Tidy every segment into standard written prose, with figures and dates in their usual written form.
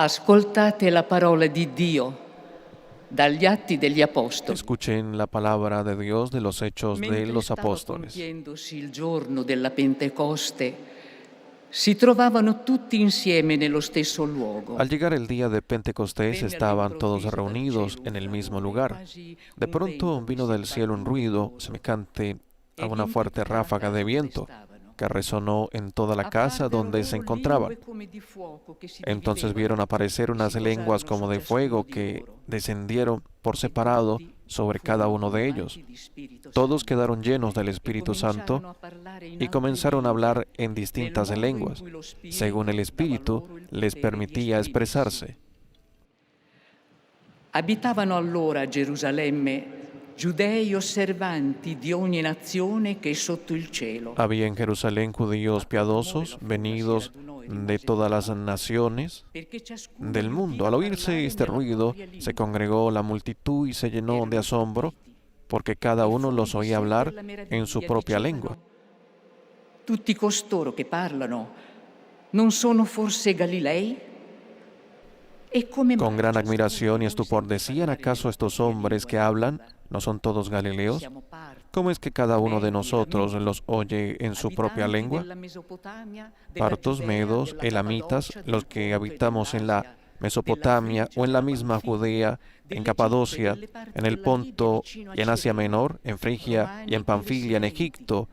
Ascoltate la parola di Dio dagli Atti degli Apostoli. Escuchen la palabra de Dios de los Hechos de Mentre los stava Apóstoles. compiendosi il giorno della Pentecoste, si trovavano tutti insieme nello stesso luogo. Al llegar el día de Pentecostés estaban todos reunidos en el mismo lugar. De pronto vino del cielo un ruido semejante a una fuerte ráfaga de viento que resonó en toda la casa donde se encontraban. Entonces vieron aparecer unas lenguas como de fuego que descendieron por separado sobre cada uno de ellos. Todos quedaron llenos del Espíritu Santo y comenzaron a hablar en distintas lenguas, según el Espíritu les permitía expresarse. Abitavano allora a Gerusalemme giudei osservanti di ogni nazione che è sotto il cielo. Había en Jerusalén judíos piadosos venidos de todas las naciones del mundo. Al oírse este ruido, se congregó la multitud y se llenó de asombro, porque cada uno los oía hablar en su propia lengua. Tutti costoro che parlano non sono forse Galilei? Con gran admiración y estupor decían: ¿acaso estos hombres que hablan no son todos galileos? ¿Cómo es que cada uno de nosotros los oye en su propia lengua? Partos, medos, elamitas, los que habitamos en la Mesopotamia o en la misma Judea, en Capadocia, en el Ponto y en Asia Menor, en Frigia y en Panfilia, en Egipto,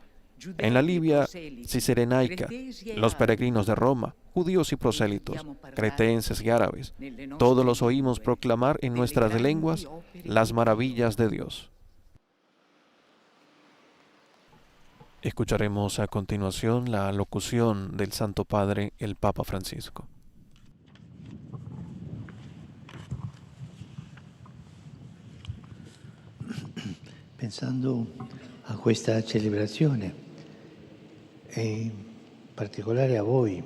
en la Libia cirenaica, los peregrinos de Roma, judíos y prosélitos, cretenses y árabes, todos los oímos proclamar en nuestras lenguas las maravillas de Dios. Escucharemos a continuación la locución del Santo Padre, el Papa Francisco. Pensando a questa celebrazione, e in particolare a voi,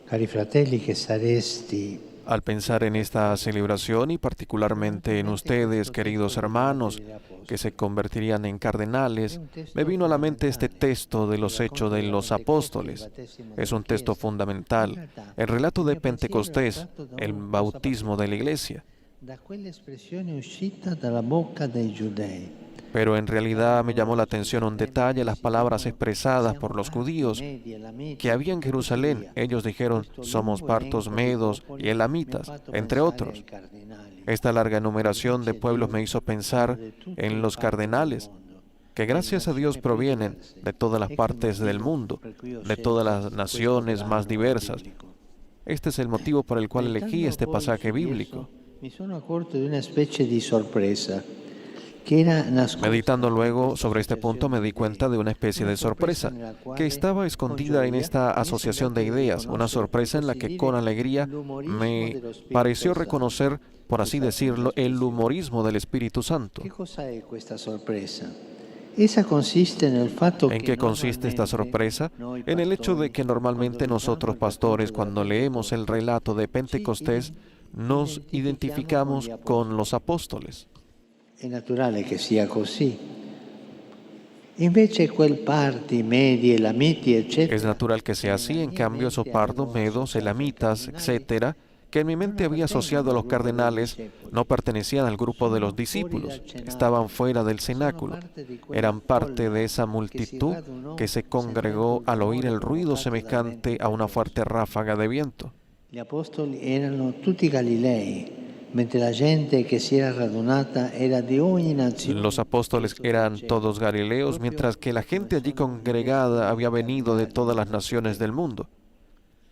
cari fratelli, che saresti. Al pensar en esta celebración y particularmente en ustedes, queridos hermanos, que se convertirían en cardenales, me vino a la mente este texto de los Hechos de los Apóstoles. Es un texto fundamental, el relato de Pentecostés, el bautismo de la Iglesia. Pero en realidad me llamó la atención un detalle: las palabras expresadas por los judíos que había en Jerusalén. Ellos dijeron: somos partos, medos y elamitas, entre otros. Esta larga enumeración de pueblos me hizo pensar en los cardenales, que gracias a Dios provienen de todas las partes del mundo, de todas las naciones más diversas. Este es el motivo por el cual elegí este pasaje bíblico. Meditando luego sobre este punto, me di cuenta de una especie de sorpresa que estaba escondida en esta asociación de ideas, una sorpresa en la que con alegría me pareció reconocer, por así decirlo, el humorismo del Espíritu Santo. ¿En qué consiste esta sorpresa? En el hecho de que normalmente nosotros pastores, cuando leemos el relato de Pentecostés, nos identificamos con los apóstoles. È naturale che sia così. Invece quel parti, medi, elamiti, eccetera. Es natural que sea así. En cambio, esos pardos, medos, elamitas, etcétera, que en mi mente había asociado a los cardenales, no pertenecían al grupo de los discípulos. Estaban fuera del cenáculo. Eran parte de esa multitud que se congregó al oír el ruido semejante a una fuerte ráfaga de viento. Gli apostoli erano tutti Galilei. La gente que si era radunata era de ogni nazione. Los apóstoles eran todos galileos, mientras que la gente allí congregada había venido de todas las naciones del mundo,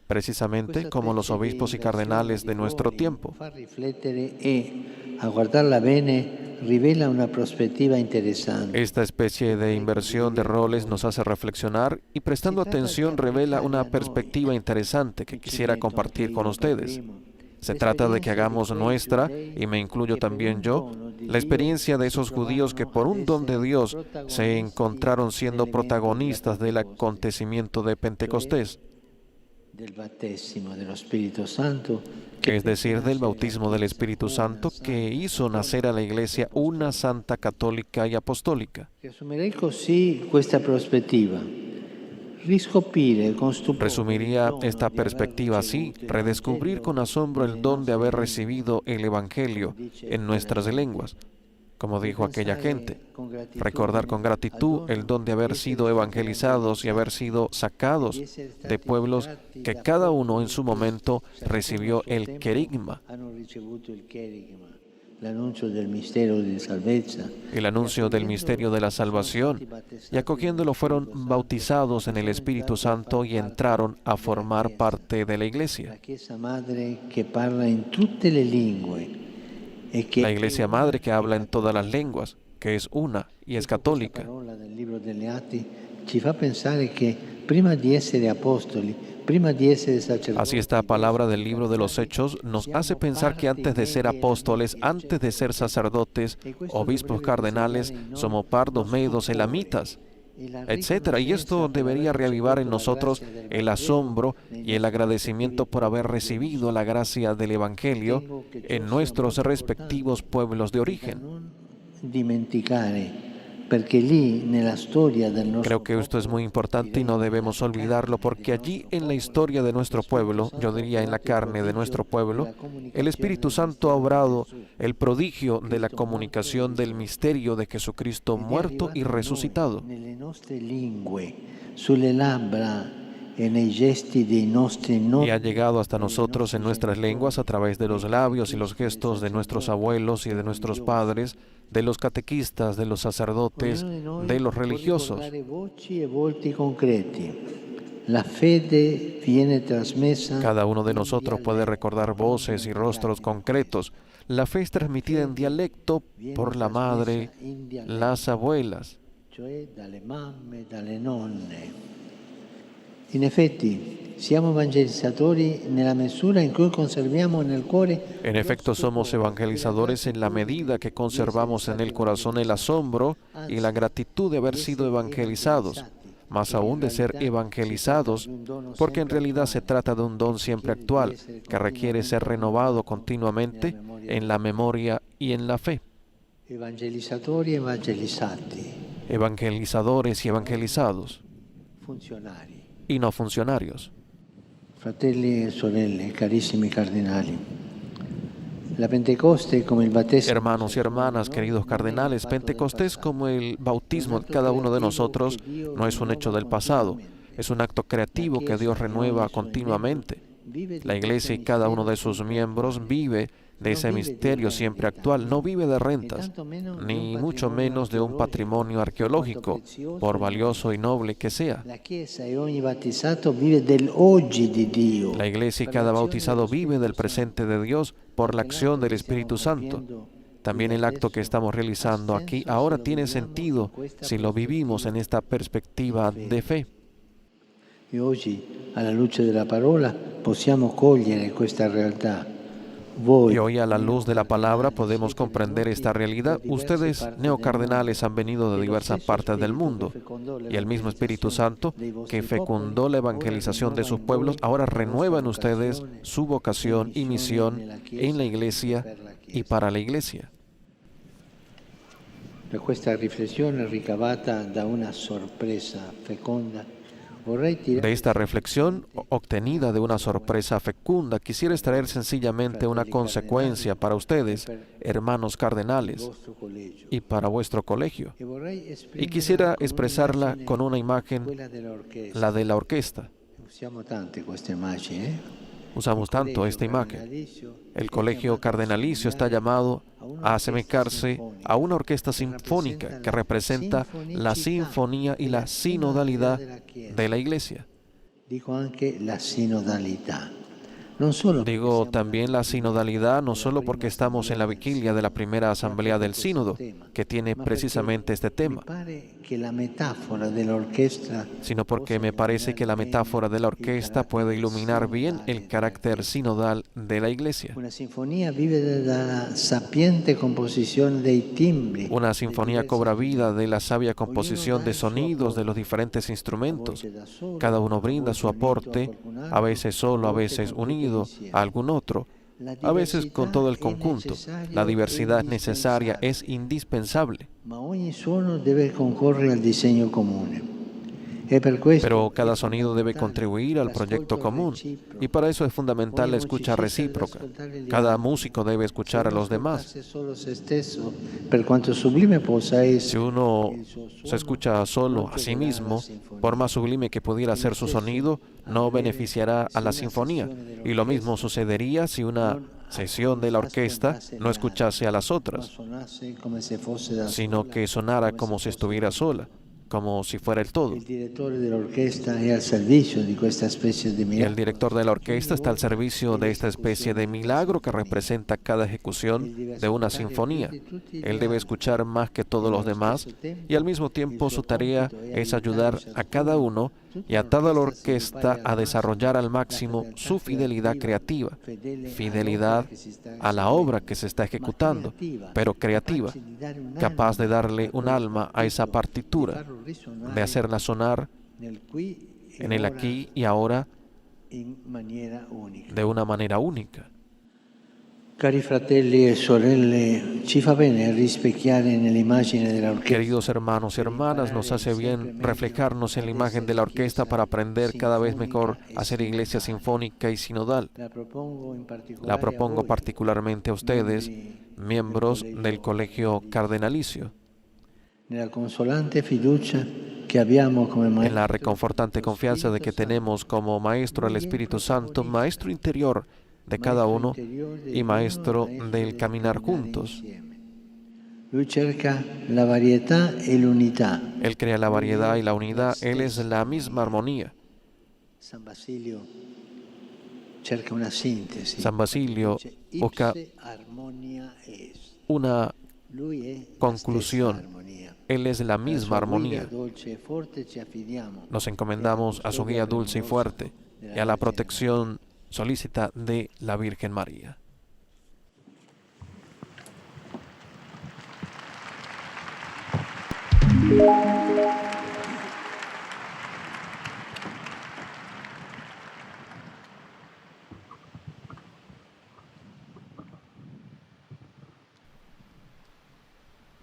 precisamente como los obispos y cardenales de nuestro tiempo. A guardarla bene rivela una prospettiva interesante. Esta especie de inversión de roles nos hace reflexionar y, prestando atención, revela una perspectiva interesante que quisiera compartir con ustedes. Se trata de que hagamos nuestra, y me incluyo también yo, la experiencia de esos judíos que por un don de Dios se encontraron siendo protagonistas del acontecimiento de Pentecostés, es decir, del bautismo del Espíritu Santo que hizo nacer a la Iglesia una santa, católica y apostólica. Asumirei così questa prospettiva, riscoprire con stupore Resumiría il dono esta di aver perspectiva así: ricevuto il redescubrir con Vangelo asombro el nelle don de haber nostre recibido el Evangelio en nuestras lenguas, como dijo aquella gente. Recordar con gratitud el don de haber sido evangelizados y haber sido sacados de pueblos que cada uno en su momento recibió el querigma, hanno ricevuto il kerigma, l'annuncio del mistero di salvezza, el anuncio del misterio de la salvación, y acogiéndolo fueron bautizados en el Espíritu Santo y entraron a formar parte de la la Iglesia. Chiesa Madre che parla in tutte le lingue e che La Iglesia Madre que habla en todas las lenguas, que es una y es Questa católica. parola del libro degli Atti ci fa pensare che prima di essere apostoli, prima di essere sacerdoti, Así esta palabra del libro de los Hechos nos hace pensar que antes de ser apóstoles, antes de ser sacerdotes, obispos, cardenales, somos pardos, medos, elamitas, etcétera. Y esto debería reavivar en nosotros el asombro y el agradecimiento por haber recibido la gracia del Evangelio en nuestros respectivos pueblos de origen. non dimenticare, perché lì nella storia del nostro Creo que esto es muy importante y no debemos olvidarlo, porque allí en la historia de nuestro pueblo, yo diría en la carne de nuestro pueblo, el Espíritu Santo ha obrado el prodigio de la comunicación del misterio de Jesucristo muerto y resucitado. nelle nostre lingue, sulle labbra e nei gesti dei nostri Y ha llegado hasta nosotros en nuestras lenguas a través de los labios y los gestos de nuestros abuelos y de nuestros padres, de los catequistas, de los sacerdotes, de los religiosos. voci e volti concreti. La fede viene trasmessa. Cada uno de nosotros puede recordar voces y rostros concretos. La fe es transmitida en dialecto por la madre, las abuelas. Cioè dalle mamme, dalle nonne. In effetti, siamo evangelizzatori nella misura in cui conserviamo nel cuore. En efecto, somos evangelizadores en la medida que conservamos en el corazón el asombro y la gratitud de haber sido evangelizados, más aún de ser evangelizados, porque en realidad se trata de un don siempre actual, que requiere ser renovado continuamente en la memoria y en la fe. Evangelizzatori e evangelizzati, Evangelizadores y evangelizados, funzionari. y no funcionarios. Fratelli e sorelle, carissimi cardinali, la Pentecoste come il battesimo. Hermanos y hermanas, queridos cardenales, Pentecostés, como el bautismo de cada uno de nosotros, no es un hecho del pasado, es un acto creativo que Dios renueva continuamente. La Iglesia y cada uno de sus miembros vive de ese misterio siempre actual, no vive de rentas, ni mucho menos de un patrimonio arqueológico, por valioso y noble que sea. La Chiesa e ogni battezzato vive dell'oggi di Dio. La Iglesia y cada bautizado vive del presente de Dios por la acción del Espíritu Santo. También el acto que estamos realizando aquí ahora tiene sentido si lo vivimos en esta perspectiva de fe. E oggi, alla luce della parola, possiamo cogliere questa realtà. Y hoy a la luz de la palabra podemos comprender esta realidad. Ustedes, neocardenales, han venido de diversas partes del mundo, y el mismo Espíritu Santo que fecundó la evangelización de sus pueblos ahora renueva en ustedes su vocación y misión en la Iglesia y para la Iglesia. Per questa riflessione ricavata da una sorpresa feconda, vorrei De tirare esta reflexión obtenida de una sorpresa fecunda, quisiera extraer sencillamente una consecuencia para ustedes, hermanos cardenales, il vostro collegio. y para vuestro colegio. E vorrei Y esprimerla quisiera con expresarla un'immagine, con una imagen, quella dell'orchestra. la de la orquesta. Usiamo tante queste immagini, Usamos tanto esta imagen. El colegio cardenalicio está llamado a asemejarse a una orquesta sinfónica que representa la sinfonía y la sinodalidad de la Iglesia. Dico anche la sinodalità. Non solo perché Digo siamo también la sinodalidad, no solo porque estamos en la vigilia de la primera asamblea del sínodo, que tiene precisamente este tema, mi pare che la metafora dell'orchestra sino porque me parece que la metáfora de la orquesta puede iluminar bien el carácter sinodal de la Iglesia. una sinfonia vive dalla sapiente composizione dei timbri. Una sinfonía cobra vida de la sabia composición de sonidos de los diferentes instrumentos. Cada uno brinda su aporte, a veces solo, a veces unido a algún otro, a veces con todo el conjunto. La diversidad es necesaria, es indispensable. Ma ogni suono deve concorrere al disegno comune. E per questo Pero è cada sonido debe fondamentale contribuir al proyecto l'ascolto común, reciproco. y para eso es fundamental la Ogni escucha musicista deve recíproca. ascoltare gli Cada altri. músico debe Se escuchar a uno los demás. ascoltasse solo se stesso, per quanto sublime possa Si essere uno il suo se suono, escucha solo non a sí gioverà alla mismo, por sinfonia. más sublime que pudiera E lo ser su stesso sonido, no avrebbe beneficiará a se la una sinfonía. sessione Y lo mismo dell'orchestra sucedería si una non sesión de la orquesta ascoltasse no le altre, escuchase a las ma otras, suonasse come se fosse da sino sola, que sonara come se como si fosse estuviera tutto. sola, como si fuera el todo. Il direttore dell'orchestra è al servizio di questa specie di Y el miracolo director de la che ogni orquesta está al volta servicio è de esta especie l'esecuzione de di una milagro que sinfonia. representa cada ejecución Él debe de una ascoltare più sinfonía. di tutti gli Él debe altri. escuchar más que E todos los nello demás stesso tempo y al mismo il tiempo suo su tarea compito è es aiutare ayudar a cada ciascuno, uno tutta y a toda la l'orchestra a orquesta sviluppare a al desarrollar al la máximo fedeltà su fidelidad creativa, fedele fidelidad all'opera che si sta a la obra eseguendo, que se está ma ejecutando, creativa, pero creativa, capace di dare capaz de un'anima darle a un quel alma a esa partito, di partitura, farlo de risuonare hacerla sonar nel qui e en el ora aquí y ahora in maniera unica. de una manera única. Cari fratelli e sorelle, ci fa bene rispecchiare nell'immagine dell'orchestra. Queridos hermanos y per hermanas, nos imparare hace sempre bien meglio reflejarnos en la ad imagen de la essere orquesta chiesa para aprender cada vez mejor sinfonica e a ser iglesia sinodale. sinfónica y sinodal. La propongo in La particolare a propongo voi, particularmente a ustedes, miembros del Colegio Cardenalicio, nella consolante fiducia che abbiamo come en la maestro reconfortante lo confianza de Spirito que Santo. tenemos como maestro al Lui è Espíritu Santo, protagonista, maestro interior de cada maestro uno interiore y di maestro ognuno, del caminar camminare juntos. insieme. Lui cerca la varietà e l'unità. Él crea la Lui variedad è y la unidad, Él es stessa la misma armonia. armonía. San Basilio cerca una sintesi. San Basilio Dice, busca ipse harmonia est. una Lui è la conclusión. stessa armonia. Él es la Alla misma sua guida armonía. dolce e forte ci affidiamo. Nos encomendamos a su guía dulce y fuerte y a la protección solícita de la Virgen María.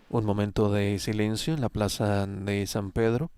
Un momento de silencio en la plaza de San Pedro.